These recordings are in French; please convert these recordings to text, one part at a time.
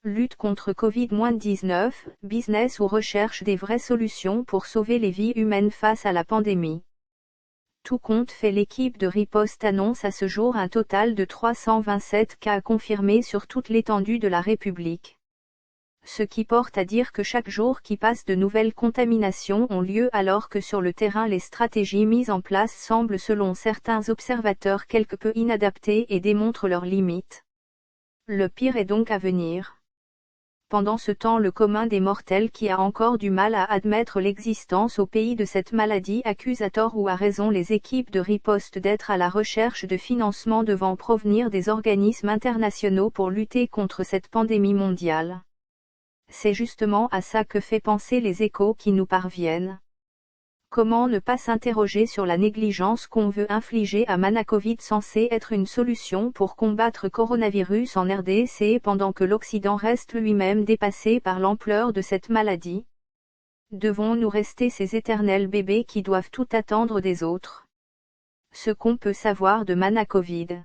Lutte contre Covid-19, business ou recherche des vraies solutions pour sauver les vies humaines face à la pandémie. Tout compte fait, l'équipe de riposte annonce à ce jour un total de 327 cas confirmés sur toute l'étendue de la République. Ce qui porte à dire que chaque jour qui passe, de nouvelles contaminations ont lieu, alors que sur le terrain les stratégies mises en place semblent, selon certains observateurs, quelque peu inadaptées et démontrent leurs limites. Le pire est donc à venir. Pendant ce temps, le commun des mortels, qui a encore du mal à admettre l'existence au pays de cette maladie, accuse à tort ou à raison les équipes de riposte d'être à la recherche de financements devant provenir des organismes internationaux pour lutter contre cette pandémie mondiale. C'est justement à ça que fait penser les échos qui nous parviennent. Comment ne pas s'interroger sur la négligence qu'on veut infliger à Manacovid, censé être une solution pour combattre coronavirus en RDC, pendant que l'Occident reste lui-même dépassé par l'ampleur de cette maladie? Devons-nous rester ces éternels bébés qui doivent tout attendre des autres? Ce qu'on peut savoir de Manacovid.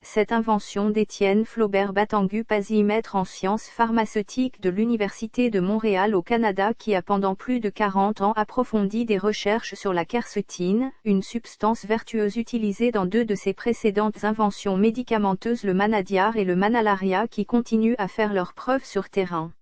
Cette invention d'Étienne Flaubert Batangu-Pazzi, maître en sciences pharmaceutiques de l'Université de Montréal au Canada, qui a pendant plus de 40 ans approfondi des recherches sur la quercétine, une substance vertueuse utilisée dans deux de ses précédentes inventions médicamenteuses, le Manadiar et le Manalaria, qui continuent à faire leurs preuves sur terrain.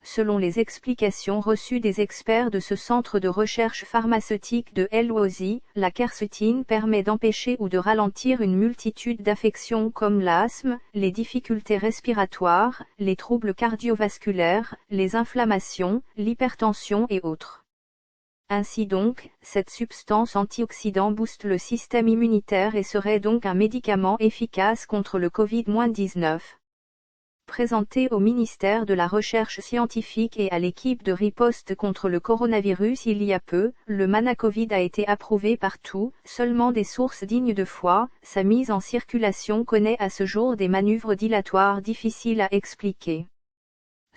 Selon les explications reçues des experts de ce centre de recherche pharmaceutique de LOZ, la quercétine permet d'empêcher ou de ralentir une multitude d'affections comme l'asthme, les difficultés respiratoires, les troubles cardiovasculaires, les inflammations, l'hypertension et autres. Ainsi donc, cette substance antioxydant booste le système immunitaire et serait donc un médicament efficace contre le Covid-19. Présenté au ministère de la Recherche scientifique et à l'équipe de riposte contre le coronavirus il y a peu, le Manacovid a été approuvé partout, seulement des sources dignes de foi. Sa mise en circulation connaît à ce jour des manœuvres dilatoires difficiles à expliquer.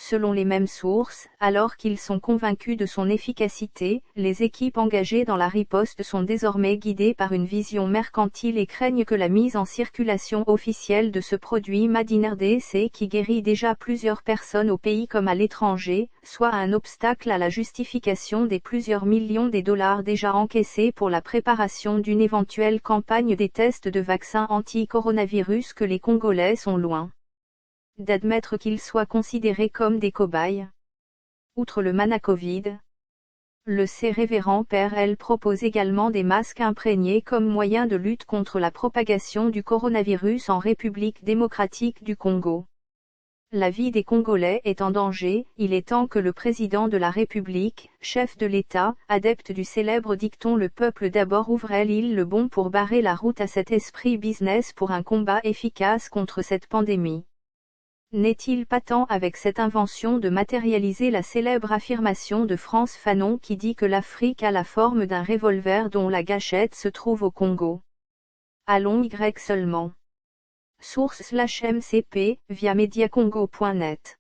Selon les mêmes sources, alors qu'ils sont convaincus de son efficacité, les équipes engagées dans la riposte sont désormais guidées par une vision mercantile et craignent que la mise en circulation officielle de ce produit Made in RDC, qui guérit déjà plusieurs personnes au pays comme à l'étranger, soit un obstacle à la justification des plusieurs millions de dollars déjà encaissés pour la préparation d'une éventuelle campagne des tests de vaccins anti-coronavirus, que les Congolais sont loin d'admettre qu'ils soient considérés comme des cobayes. Outre le Manacovid, le Révérend Père L propose également des masques imprégnés comme moyen de lutte contre la propagation du coronavirus en République démocratique du Congo. La vie des Congolais est en danger, il est temps que le président de la République, chef de l'État, adepte du célèbre dicton « le peuple d'abord » ouvre l'île le bon pour barrer la route à cet esprit business pour un combat efficace contre cette pandémie. N'est-il pas temps, avec cette invention, de matérialiser la célèbre affirmation de Frantz Fanon qui dit que l'Afrique a la forme d'un revolver dont la gâchette se trouve au Congo? Allons Y seulement. Source /MCP, via mediacongo.net.